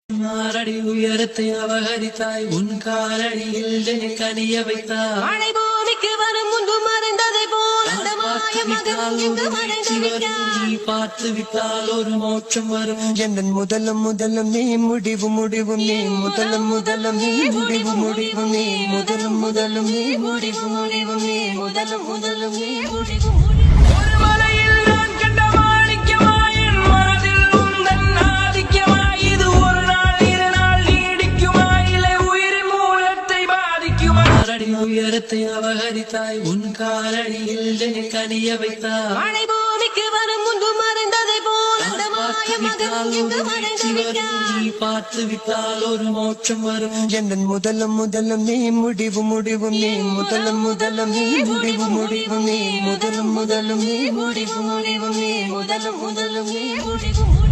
மாரடி உயரத்தை அபகரித்தாய் உன் காலடியில் கனிய வைத்தாய் மழை பூமிக்கு வரும் முன்பு மறைந்ததை போல் அந்த மாயமகன் இங்கு மறைந்து நீ பார்த்து விட்டால் ஒரு மோட்சம் வரும் எந்தன் முதலும் நீ முடிவும் நீ முதலும் நீ முடிவும் நீ முதலும் நீ முடிவும் நீ முதலும் நீ முடிவும் ஒரு மலையில் நான் கண்ட மாணிக்கமாயின் மனதில் உந்தன் ஆதிக்கமாய் இது ஒரு நாள் இரு நாள் நீடிக்குமா இல்லை உயிரின் மூலத்தை பாதிக்குமா மாரடி உயரத்தை அபகரித்தாய் உன் காலடியில் கனிய வைத்தாய் மழை பூமிக்கு வரும் முன்பு மறைந்ததை போல் அந்த மாயமகன் இங்கு மறைந்து நீ பார்த்து விட்டால் ஒரு மோட்சம் வரும் எந்தன் முதலும் நீ முடிவும் நீ முதலும் நீ முடிவும் நீ முதலும் நீ முடிவும் நீ முதலும் நீ முடிவும்